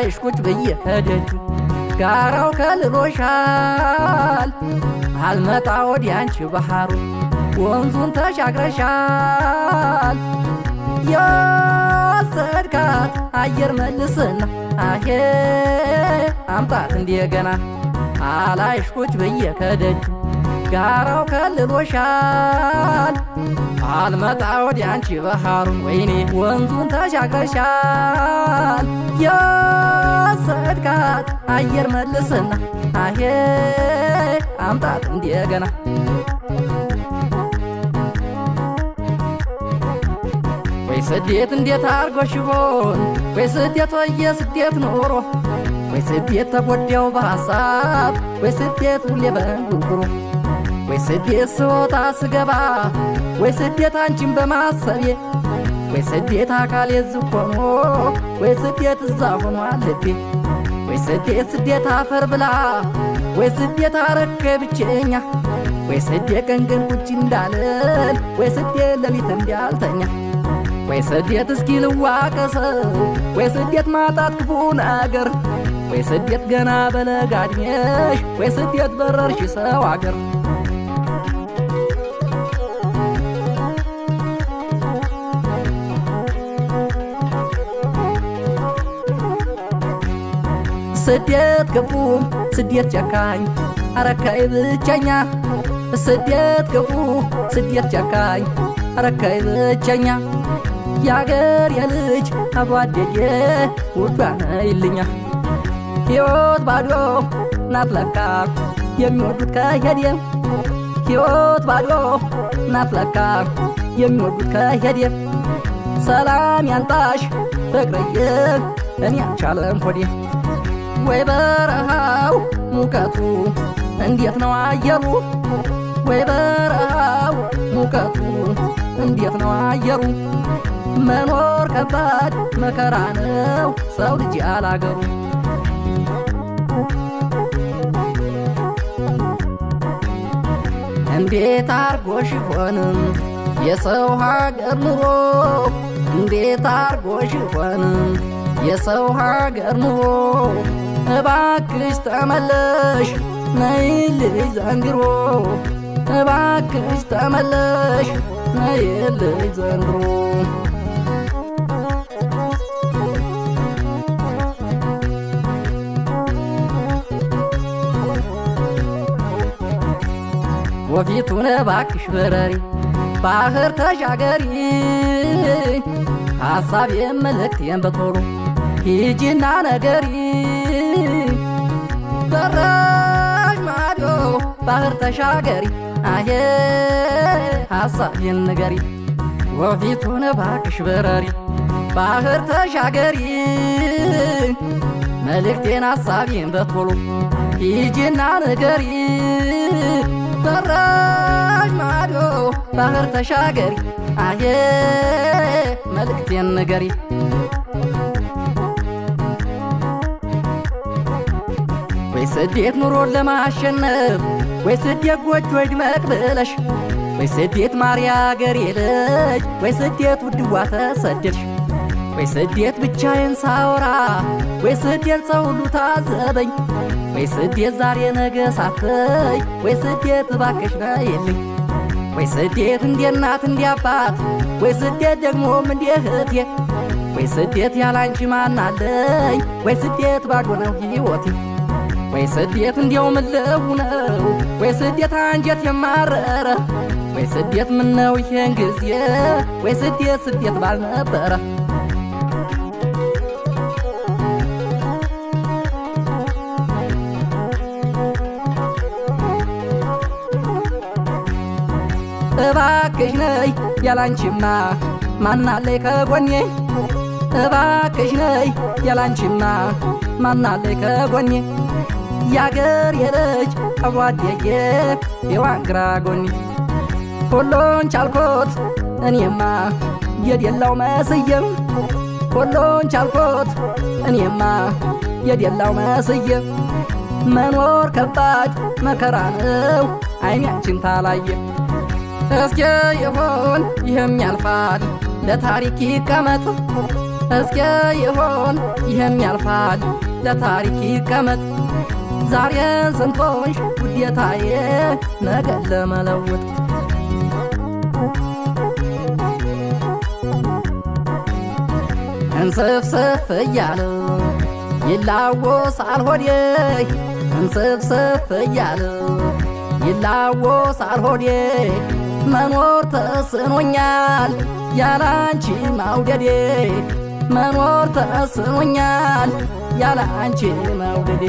አላይሽ ቁጭ ብዬ ከደጁ ጋራው ከልሎሻል አልመጣ ወዲያ አንቺ ባህሩ ወንዙን ተሻግረሻል የወሰድካት አየር መልስና አሄ አምጣት እንደገና አላይሽ ቁጭ ብዬ ከደጁ ጋራው ከልሎሻል አልመጣ ወዲያ አንቺ ባህሩ ወይኔ ወንዙን ተሻግረሻል የወሰድካት አየር መልስና አሄ አምጣት እንደገና ወይ ስደት እንዴት አርጎሽ ይሆን ወይ ስደት ወየ ስደት ኖሮ ወይ ስደት ተጎዳው በሐሳብ ወይ ስደት ሁሌ በእንጉርጉሮ ወይ ስደት ስወጣ ስገባ ወይ ስደት አንቺን በማሰቤ ወይ ስደት አካሌ ዝኮኖ ወይ ስደት እዛ ሆኗል ልቤ ወይ ስደት ስደት አፈር ብላ ወይ ስደት አረከ ብቸኛ ወይ ስደት ቀንቀን ቁጭ እንዳልል ወይ ስደት ሌሊት እንዳልተኛ ወይ ስደት እስኪ ልዋቀሰው ወይ ስደት ማጣት ክፉ ነገር ወይ ስደት ገና በለጋ ዕድሜሽ ወይ ስደት በረርሽ ሰው አገር ስደት ክፉ ስደት ጨካኝ አረካይ ብቸኛ ስደት ክፉ ስደት ጨካኝ አረካይ ብቸኛ ያገር የልጅ አባደጌ ውዷን ይልኛ ሕይወት ባዶ ናት ለካ የሚወዱት ከሄደ ሕይወት ባዶ ናት ለካ የሚወዱት ከሄደ ሰላም ያንጣሽ ፍቅርዬ እኔ አልቻለም ሆዴ ወይ በረሃው ሙቀቱ እንዴት ነው አየሩ ወይ በረሃው ሙቀቱ እንዴት ነው አየሩ መኖር ከባድ መከራ ነው ሰው ልጅ አላገሩ እንዴት አርጎሽ ይሆንም የሰው ሀገር ኑሮ እንዴት አርጎሽ ይሆንም የሰው ሀገር ኑሮ እባክሽ ተመለሽ ነይልኝ ዘንድሮ እባክሽ ተመለሽ ነይልኝ ዘንድሮ ወፊቱን እባክሽ በረሪ ባህር ተሻገሪ ሐሳቤን መልእክቴን በቶሎ ሂጂና ነገሪ በራሽ ማዶ ባህር ተሻገሪ አሄ ሐሳቤን ንገሪ ወፊቱን እባክሽ በረሪ ባህር ተሻገሪ መልእክቴን ሐሳቤን በቶሎ ሂጂና ነገሪ በራሽ ማዶ ባህር ተሻገሪ አሄ መልእክቴን ንገሪ ወይ ስደት ኑሮን ለማሸነፍ ወይ ስደት ጎጆ ይድመቅ ብለሽ ወይ ስደት ማርያ አገሬ ልጅ ወይ ስደት ውድዋ ተሰደድሽ ወይ ስደት ብቻዬን ሳወራ ወይ ስደት ሰው ሁሉ ታዘበኝ ወይ ስደት ዛሬ ነገ ሳትይ ወይ ስደት እባክሽ ነይልኝ ወይ ስደት እንደ እናት እንደ አባት ወይ ስደት ደግሞም እንደ እህቴ ወይ ስደት ያላንቺ ማን አለኝ ወይ ስደት ባዶ ነው ሕይወቴ ወይ ስደት እንዲያው ምለው ነው ወይ ስደት አንጀት የማረረ ወይ ስደት ምነው ይሄን ጊዜ ወይ ስደት ስደት ባልነበረ እባክሽ ነይ ያላንቺማ ማናለይ ከጎኔ እባክሽ ነይ ያላንቺማ ማናለይ ከጎኔ ያገር የልጅ አዋደዬ የዋንግራ ጎኔ ሁሉን ቻልኩት እኔማ የደላው መስየም ሁሉን ቻልኩት እኔማ የደላው መስየም መኖር ከባድ መከራ ነው አይናችን ታላየ እስኪ ይሆን ይህም ያልፋል ለታሪክ ይቀመጥ እስኪ ይሆን ይሄም ያልፋል ለታሪክ ይቀመጥ ዛሬ ስንቶንሽ ውዴታዬ ነገን ለመለወጥ እንስፍስፍ እያለ ይላወሳል ሆዴ እንስፍስፍ እያለ ይላወሳል ሆዴ መኖር ተስኖኛል ያላንቺ መውደዴ መኖር ተስኖኛል ያላንቺ መውደዴ